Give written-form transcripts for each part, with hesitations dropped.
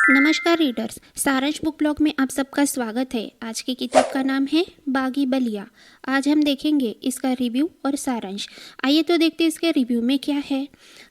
नमस्कार रीडर्स, सारांश book blog में आप सबका स्वागत है। आज की किताब का नाम है बागी बलिया। आज हम देखेंगे इसका रिव्यू और सारांश। आइए तो देखते हैं इसके रिव्यू में क्या है।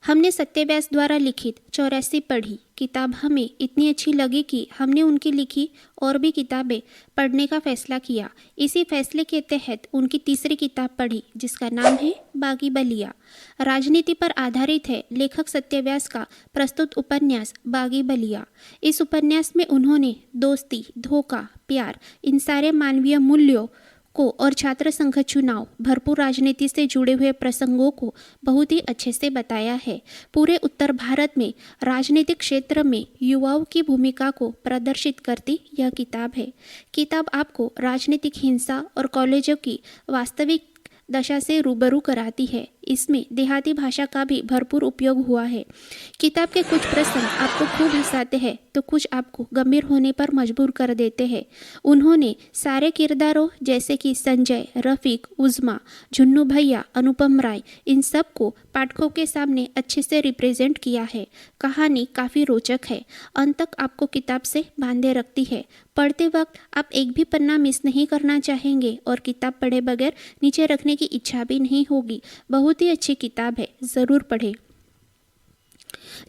हमने सत्यव्यास द्वारा लिखित 84 पढ़ी। किताब हमें इतनी अच्छी लगी कि हमने उनकी लिखी और भी किताबें पढ़ने का फैसला किया। इसी फैसले के तहत उनकी तीसरी किताब पढ़ी जिसका नाम है बागी बलिया। राजनीति पर आधारित है लेखक सत्यव्यास का प्रस्तुत उपन्यास बागी बलिया। इस उपन्यास में उन्होंने दोस्ती, धोखा, प्यार, इन सारे मानवीय मूल्यों को और छात्र संघ चुनाव, भरपूर राजनीति से जुड़े हुए प्रसंगों को बहुत ही अच्छे से बताया है। पूरे उत्तर भारत में राजनीतिक क्षेत्र में युवाओं की भूमिका को प्रदर्शित करती यह किताब है। किताब आपको राजनीतिक हिंसा और कॉलेजों की वास्तविक दशा से रूबरू कराती है। इसमें देहाती भाषा का भी भरपूर उपयोग हुआ है। किताब के कुछ प्रसंग आपको खूब हंसाते हैं तो कुछ आपको गंभीर होने पर मजबूर कर देते हैं। उन्होंने सारे किरदारों जैसे कि संजय, रफीक, उज़्मा, झुन्नू भैया, अनुपम राय, इन सब को पाठकों के सामने अच्छे से रिप्रेजेंट किया है। कहानी काफ़ी रोचक है, अंत तक आपको किताब से बांधे रखती है। पढ़ते वक्त आप एक भी पन्ना मिस नहीं करना चाहेंगे और किताब पढ़े बगैर नीचे रखने की इच्छा भी नहीं होगी। बहुत ही अच्छी किताब है, ज़रूर पढ़ें।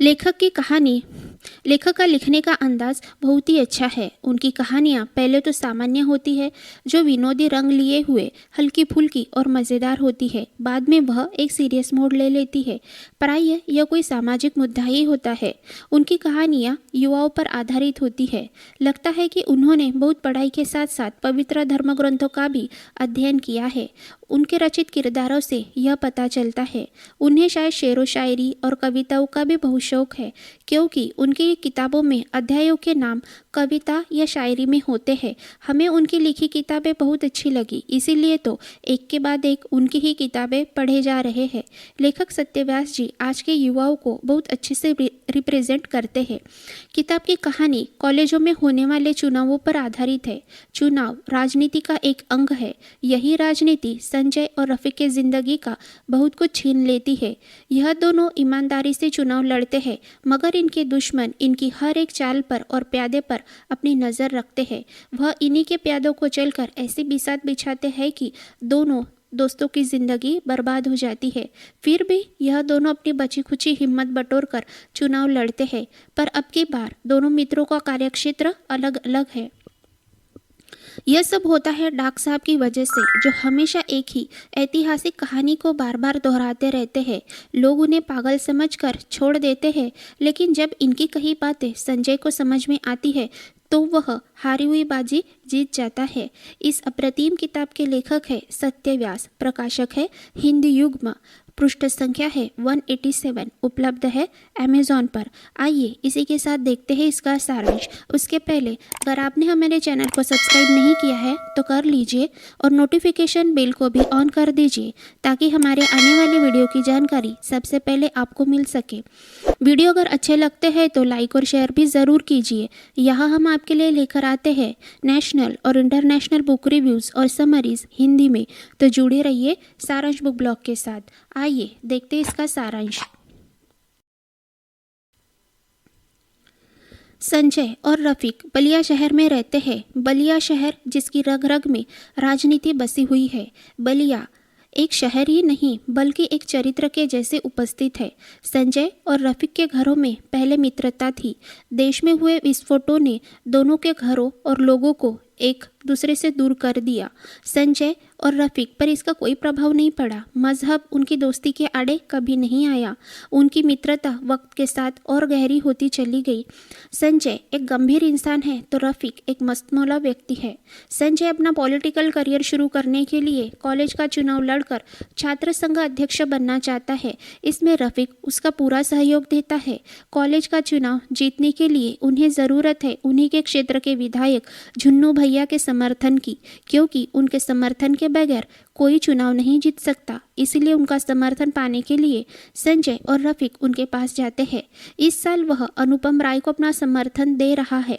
लेखक का लिखने का अंदाज बहुत ही अच्छा है। उनकी कहानियाँ पहले तो सामान्य होती है, जो विनोदी रंग लिए हुए हल्की फुल्की और मज़ेदार होती है। बाद में वह एक सीरियस मोड़ ले लेती है। प्रायः यह कोई सामाजिक मुद्दा ही होता है। उनकी कहानियाँ युवाओं पर आधारित होती है। लगता है कि उन्होंने बहुत पढ़ाई के साथ साथ पवित्र धर्म ग्रंथों का भी अध्ययन किया है। उनके रचित किरदारों से यह पता चलता है। उन्हें शायद शेरो शायरी और कविताओं का भी बहुत शौक है, क्योंकि उनकी किताबों में अध्यायों के नाम कविता या शायरी में होते हैं। हमें उनकी लिखी किताबें बहुत अच्छी लगी, इसीलिए तो एक के बाद एक उनकी ही किताबें पढ़े जा रहे हैं। लेखक सत्यव्यास जी आज के युवाओं को बहुत अच्छे से रिप्रेजेंट करते हैं। किताब की कहानी कॉलेजों में होने वाले चुनावों पर आधारित है। चुनाव राजनीति का एक अंग है। यही राजनीति संजय और रफीक के जिंदगी का बहुत कुछ छीन लेती है। यह दोनों ईमानदारी से चुनाव लड़ते हैं, मगर इनके दुश्मन इनकी हर एक चाल पर और प्यादे पर अपनी नज़र रखते हैं। वह इन्हीं के प्यादों को चलकर ऐसी बिसात बिछाते हैं कि दोनों दोस्तों की जिंदगी बर्बाद हो जाती है। फिर भी यह दोनों अपनी बची खुची हिम्मत बटोर कर चुनाव लड़ते हैं, पर अब की बार दोनों मित्रों का कार्यक्षेत्र अलग अलग है। यह सब होता है डाक साहब की वजह से, जो हमेशा एक ही ऐतिहासिक कहानी को बार बार दोहराते रहते हैं। लोग उन्हें पागल समझकर छोड़ देते हैं, लेकिन जब इनकी कही बातें संजय को समझ में आती है तो वह हारी हुई बाजी जीत जाता है। इस अप्रतिम किताब के लेखक है सत्यव्यास, प्रकाशक है हिंदी युग्म, पृष्ठ संख्या है 187, उपलब्ध है अमेज़ॉन पर। आइए इसी के साथ देखते हैं इसका सारांश। उसके पहले अगर आपने हमारे चैनल को सब्सक्राइब नहीं किया है तो कर लीजिए और नोटिफिकेशन बेल को भी ऑन कर दीजिए, ताकि हमारे आने वाली वीडियो की जानकारी सबसे पहले आपको मिल सके। वीडियो अगर अच्छे लगते हैं तो लाइक और शेयर भी ज़रूर कीजिए। यहाँ हम आपके लिए लेकर आते हैं नेशनल और इंटरनेशनल बुक रिव्यूज़ और समरीज हिंदी में, तो जुड़े रहिए सारांश बुक ब्लॉग के साथ। आइए देखते हैं इसका सारांश। संजय और रफीक बलिया शहर में रहते हैं। बलिया शहर जिसकी रग रग में राजनीति बसी हुई है। बलिया एक शहर ही नहीं बल्कि एक चरित्र के जैसे उपस्थित है। संजय और रफीक के घरों में पहले मित्रता थी। देश में हुए विस्फोटों ने दोनों के घरों और लोगों को एक दूसरे से दूर कर दिया। संजय और रफीक पर इसका कोई प्रभाव नहीं पड़ा। मजहब उनकी दोस्ती के आड़े कभी नहीं आया। उनकी मित्रता वक्त के साथ और गहरी होती चली गई। संजय एक गंभीर इंसान है तो रफीक एक मस्तमौला व्यक्ति है। संजय अपना पॉलिटिकल करियर शुरू करने के लिए कॉलेज का चुनाव लड़कर छात्र संघ अध्यक्ष बनना चाहता है। इसमें रफीक उसका पूरा सहयोग देता है। कॉलेज का चुनाव जीतने के लिए उन्हें ज़रूरत है उन्हीं के क्षेत्र के विधायक झुन्नू भैया के समर्थन की, क्योंकि उनके समर्थन के बगैर कोई चुनाव नहीं जीत सकता। इसलिए उनका समर्थन पाने के लिए संजय और रफीक उनके पास जाते हैं। इस साल वह अनुपम राय को अपना समर्थन दे रहा है,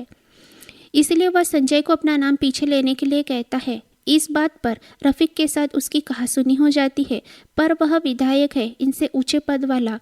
इसलिए वह संजय को अपना नाम पीछे लेने के लिए कहता है। इस बात पर रफीक के साथ उसकी कहासुनी हो जाती है, पर वह विधायक है, इनसे ऊंचे पद वाला।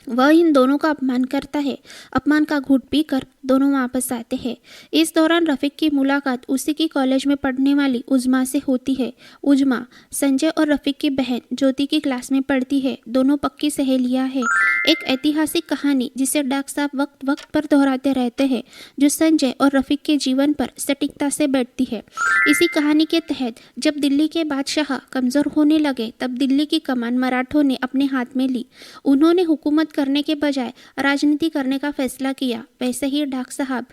वह इन दोनों का अपमान करता है। अपमान का घूंट पीकर दोनों वापस आते हैं। इस दौरान रफ़ीक की मुलाकात उसी की कॉलेज में पढ़ने वाली उज़्मा से होती है। उज़्मा संजय और रफ़ीक की बहन ज्योति की क्लास में पढ़ती है। दोनों पक्की सहेलियाँ हैं। एक ऐतिहासिक कहानी जिसे डॉक्टर साहब वक्त वक्त पर दोहराते रहते हैं, जो संजय और रफ़ीक के जीवन पर सटीकता से बैठती है। इसी कहानी के तहत जब दिल्ली के बादशाह कमज़ोर होने लगे, तब दिल्ली की कमान मराठों ने अपने हाथ में ली। उन्होंने हुकूमत करने के बजाय राजनीति करने का फैसला किया। वैसे ही डॉक्टर साहब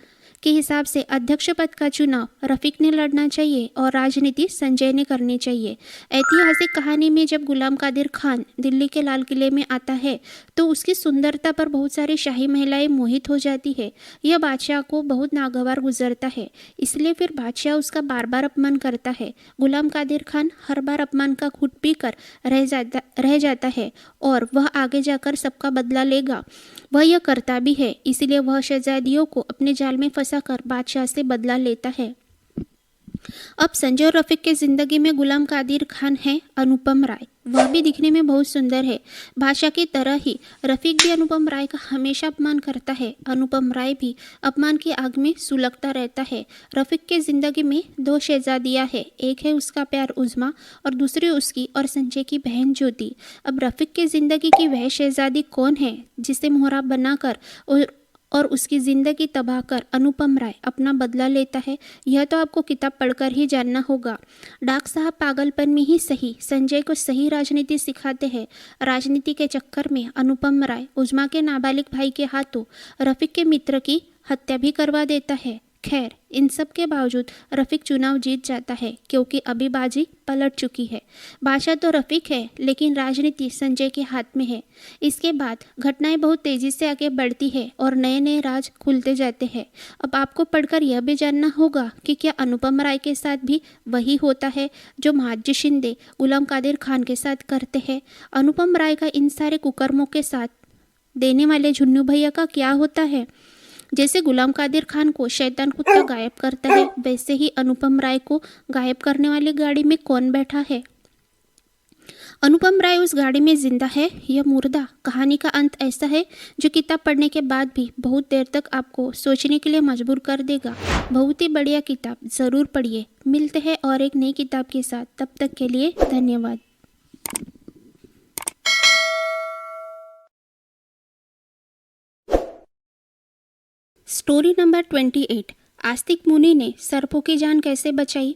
के हिसाब से अध्यक्ष पद का चुनाव रफ़ीक ने लड़ना चाहिए और राजनीति संजय ने करनी चाहिए। ऐतिहासिक कहानी में जब गुलाम कादिर खान दिल्ली के लाल किले में आता है, तो उसकी सुंदरता पर बहुत सारी शाही महिलाएं मोहित हो जाती है। यह बादशाह को बहुत नागवार गुजरता है, इसलिए फिर बादशाह उसका बार बार अपमान करता है। गुलाम कादिर खान हर बार अपमान का घूंट पीकर रह जाता है और वह आगे जाकर सबका बदला लेगा। वह यह करता भी है, इसलिए वह शहजादियों को अपने जाल में फंसाकर बादशाह से बदला लेता है। अब संजय और रफ़ीक के जिंदगी में गुलाम कादिर खान है अनुपम राय। वह भी दिखने में बहुत सुंदर है। बादशाह की तरह ही रफ़ीक भी अनुपम राय का हमेशा अपमान करता है। अनुपम राय भी अपमान की आग में सुलगता रहता है। रफ़ीक के जिंदगी में दो शहजादियाँ हैं, एक है उसका प्यार उज़्मा और दूसरी उसकी और संजय की बहन ज्योति। अब रफ़ीक के जिंदगी की वह शहजादी कौन है जिसे मोहरा बनाकर और उसकी ज़िंदगी तबाह कर अनुपम राय अपना बदला लेता है? यह तो आपको किताब पढ़कर ही जानना होगा। डॉक्टर साहब पागलपन में ही सही संजय को सही राजनीति सिखाते हैं। राजनीति के चक्कर में अनुपम राय उज़्मा के नाबालिग भाई के हाथों रफ़ीक के मित्र की हत्या भी करवा देता है। खैर, इन सब के बावजूद रफ़ीक चुनाव जीत जाता है, क्योंकि अभी बाजी पलट चुकी है। बादशाह तो रफ़ीक है, लेकिन राजनीति संजय के हाथ में है। इसके बाद घटनाएं बहुत तेज़ी से आगे बढ़ती है और नए नए राज खुलते जाते हैं। अब आपको पढ़कर यह भी जानना होगा कि क्या अनुपम राय के साथ भी वही होता है जो महादजी शिंदे गुलाम कादिर खान के साथ करते हैं। अनुपम राय का इन सारे कुकर्मों के साथ देने वाले झुन्नू भैया का क्या होता है? जैसे गुलाम कादिर खान को शैतान कुत्ता गायब करता है, वैसे ही अनुपम राय को गायब करने वाली गाड़ी में कौन बैठा है? अनुपम राय उस गाड़ी में जिंदा है या मुर्दा? कहानी का अंत ऐसा है जो किताब पढ़ने के बाद भी बहुत देर तक आपको सोचने के लिए मजबूर कर देगा। बहुत ही बढ़िया किताब, ज़रूर पढ़िए। मिलते हैं और एक नई किताब के साथ। तब तक के लिए धन्यवाद। Story number 28। आस्तिक मुनि ने सर्पों की जान कैसे बचाई?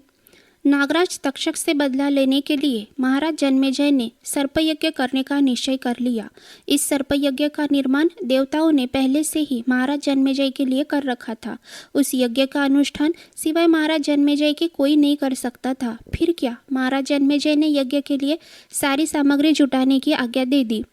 नागराज तक्षक से बदला लेने के लिए महाराज जन्मेजय ने सर्पयज्ञ करने का निश्चय कर लिया। इस सर्पयज्ञ का निर्माण देवताओं ने पहले से ही महाराज जन्मेजय के लिए कर रखा था। उस यज्ञ का अनुष्ठान सिवाय महाराज जन्मेजय के कोई नहीं कर सकता था। फिर क्या, महाराज जन्मेजय ने यज्ञ के लिए सारी सामग्री जुटाने की आज्ञा दे दी।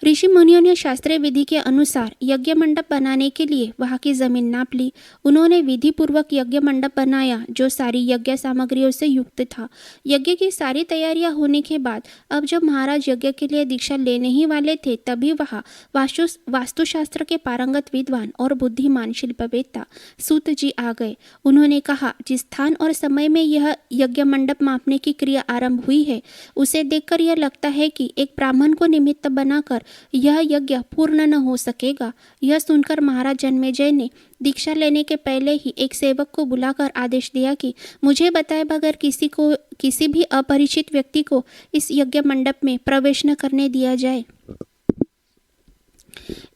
ऋषि मुनियों ने शास्त्रीय विधि के अनुसार यज्ञ मंडप बनाने के लिए वहां की जमीन नाप ली। उन्होंने विधि पूर्वक यज्ञ मंडप बनाया जो सारी यज्ञ सामग्रियों से युक्त था। यज्ञ की सारी तैयारियां होने के बाद अब जब महाराज यज्ञ के लिए दीक्षा लेने ही वाले थे, तभी वहां वास्तुशास्त्र के पारंगत विद्वान और बुद्धिमान शिल्पवेत्ता सूत जी आ गए। उन्होंने कहा, जिस स्थान और समय में यह यज्ञ मंडप मापने की क्रिया आरंभ हुई है, उसे देखकर यह लगता है कि एक ब्राह्मण को निमित्त बना यह यज्ञ पूर्ण न हो सकेगा। यह सुनकर महाराज जन्मेजय ने दीक्षा लेने के पहले ही एक सेवक को बुलाकर आदेश दिया कि मुझे बताए बगैर किसी भी अपरिचित व्यक्ति को इस यज्ञ मंडप में प्रवेश न करने दिया जाए।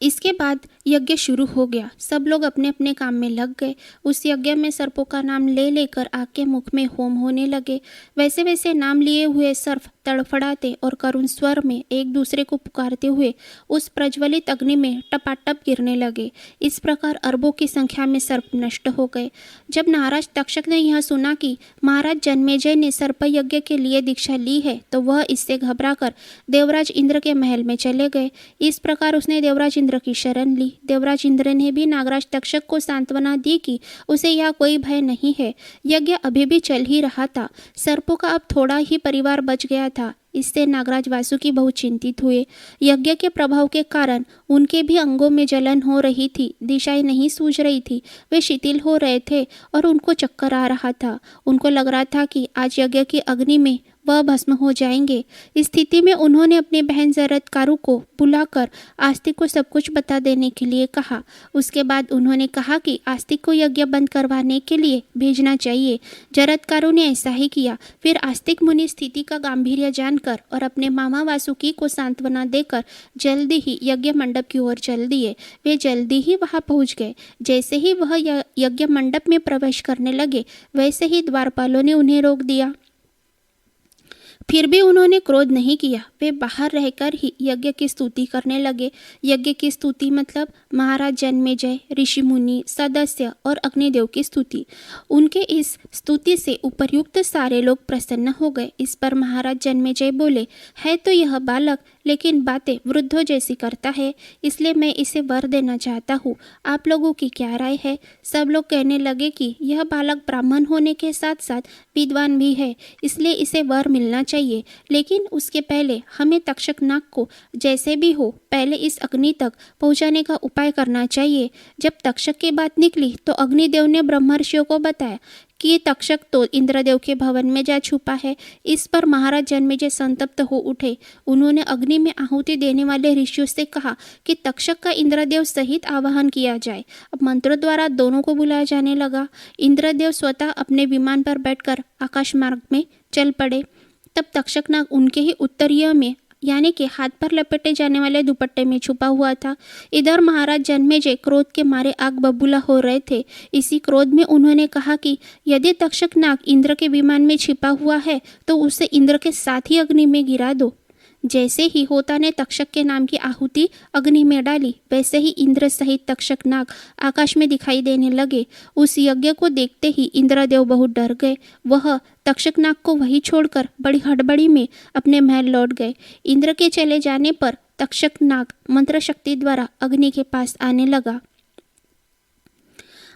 इसके बाद यज्ञ शुरू हो गया। सब लोग अपने अपने काम में लग गए। उस यज्ञ में सर्पों का नाम ले लेकर आग के मुख में होम होने लगे। वैसे वैसे नाम लिए हुए सर्प तड़फड़ाते और करुण स्वर में एक दूसरे को पुकारते हुए उस प्रज्वलित अग्नि में टपाटप गिरने लगे। इस प्रकार अरबों की संख्या में सर्प नष्ट हो गए। जब नाराज तक्षक ने यह सुना कि महाराज जन्मेजय ने सर्प यज्ञ के लिए दीक्षा ली है, तो वह इससे घबराकर देवराज इंद्र के महल में चले गए। इस प्रकार उसने देवराज इंद्र की शरण ली। देवराज इंद्र ने भी नागराज तक्षक को सांत्वना दी कि उसे यह कोई भय नहीं है। यज्ञ अभी भी चल ही रहा था। सर्पों का अब थोड़ा ही परिवार बच गया था। इससे नागराज वासुकी बहुत चिंतित हुए। यज्ञ के प्रभाव के कारण उनके भी अंगों में जलन हो रही थी, दिशाएं नहीं सूझ रही थी, वे शिथिल हो रहे थे और उनको चक्कर आ रहा था। उनको लग रहा था कि आज यज्ञ की अग्नि में वह भस्म हो जाएंगे। इस स्थिति में उन्होंने अपनी बहन जरत्कारु को बुलाकर आस्तिक को सब कुछ बता देने के लिए कहा। उसके बाद उन्होंने कहा कि आस्तिक को यज्ञ बंद करवाने के लिए भेजना चाहिए। जरत्कारु ने ऐसा ही किया। फिर आस्तिक मुनि स्थिति का गांभीर्य जानकर और अपने मामा वासुकी को सांत्वना देकर जल्दी ही यज्ञ मंडप की ओर चल दिए। वे जल्दी ही वहां पहुंच गए। जैसे ही वह यज्ञ मंडप में प्रवेश करने लगे, वैसे ही द्वारपालों ने उन्हें रोक दिया। फिर भी उन्होंने क्रोध नहीं किया। वे बाहर रहकर ही यज्ञ की स्तुति करने लगे। यज्ञ की स्तुति मतलब महाराज जन्मेजय, ऋषि मुनि, सदस्य और अग्निदेव की स्तुति। उनके इस स्तुति से उपर्युक्त सारे लोग प्रसन्न हो गए। इस पर महाराज जन्मेजय बोले, है तो यह बालक, लेकिन बातें वृद्धों जैसी करता है, इसलिए मैं इसे वर देना चाहता हूँ। आप लोगों की क्या राय है? सब लोग कहने लगे कि यह बालक ब्राह्मण होने के साथ साथ विद्वान भी है, इसलिए इसे वर मिलना चाहिए। लेकिन उसके पहले हमें तक्षक नाग को जैसे भी हो पहले इस अग्नि तक पहुंचाने का उपाय करना चाहिए। जब तक्षक की बात निकली तो अग्निदेव ने ब्रह्मर्षियों को बताया कि ये तक्षक तो इंद्रदेव के भवन में जा छुपा है। इस पर महाराज जन्मेजय संतप्त हो उठे। उन्होंने अग्नि में आहुति देने वाले ऋषियों से कहा कि तक्षक का इंद्रदेव सहित आवाहन किया जाए। अब मंत्रों द्वारा दोनों को बुलाया जाने लगा। इंद्रदेव स्वतः अपने विमान पर बैठकर आकाश मार्ग में चल पड़े। तब तक्षक नाग उनके ही उत्तरीय में यानी कि हाथ पर लपेटे जाने वाले दुपट्टे में छुपा हुआ था। इधर महाराज जन्मेजय क्रोध के मारे आग बबूला हो रहे थे। इसी क्रोध में उन्होंने कहा कि यदि तक्षक नाग इंद्र के विमान में छिपा हुआ है तो उसे इंद्र के साथ ही अग्नि में गिरा दो। जैसे ही होता ने तक्षक के नाम की आहुति अग्नि में डाली, वैसे ही इंद्र सहित तक्षक नाग आकाश में दिखाई देने लगे। उस यज्ञ को देखते ही इंद्रदेव बहुत डर गए। वह तक्षक नाग को वहीं छोड़कर बड़ी हड़बड़ी में अपने महल लौट गए। इंद्र के चले जाने पर तक्षक नाग मंत्र शक्ति द्वारा अग्नि के पास आने लगा।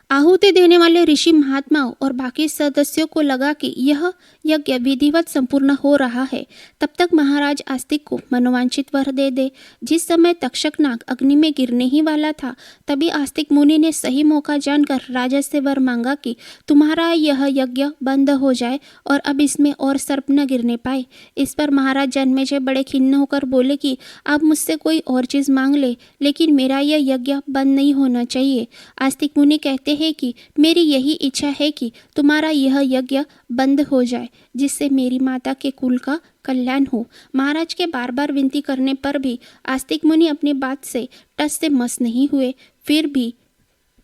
आहुति देने वाले ऋषि महात्माओं और बाकी सदस्यों को लगा कि यह यज्ञ विधिवत संपूर्ण हो रहा है। तब तक महाराज आस्तिक को मनोवांछित वर दे दे। जिस समय तक्षक नाग अग्नि में गिरने ही वाला था, तभी आस्तिक मुनि ने सही मौका जानकर राजा से वर मांगा कि तुम्हारा यह यज्ञ बंद हो जाए और अब इसमें और सर्प न गिरने पाए। इस पर महाराज जन्मेजय बड़े खिन्न होकर बोले कि आप मुझसे कोई और चीज मांग ले, लेकिन मेरा यह यज्ञ बंद नहीं होना चाहिए। आस्तिक मुनि कहते है कि मेरी यही इच्छा है कि तुम्हारा यह यज्ञ बंद हो जाए, जिससे मेरी माता के कुल का कल्याण हो। महाराज के बार बार विनती करने पर भी आस्तिक मुनि अपनी बात से टस से मस नहीं हुए।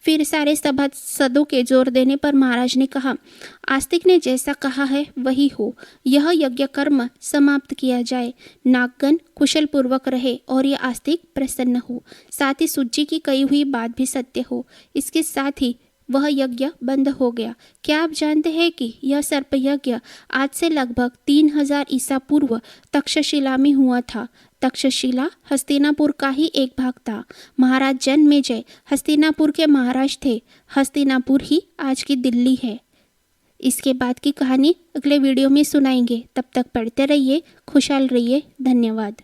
फिर सारे सभासदों के जोर देने पर महाराज ने कहा, आस्तिक ने जैसा कहा है वही हो। यह यज्ञ कर्म समाप्त किया जाए। नागगण कुशल पूर्वक रहे और यह आस्तिक प्रसन्न हो। साथ ही सूची की कही हुई बात भी सत्य हो। इसके साथ ही वह यज्ञ बंद हो गया। क्या आप जानते हैं कि यह सर्प यज्ञ आज से लगभग 3000 ईसा पूर्व तक्षशिला में हुआ था। तक्षशिला हस्तिनापुर का ही एक भाग था। महाराज जन्मेजय हस्तिनापुर के महाराज थे। हस्तिनापुर ही आज की दिल्ली है। इसके बाद की कहानी अगले वीडियो में सुनाएंगे। तब तक पढ़ते रहिए, खुशहाल रहिए। धन्यवाद।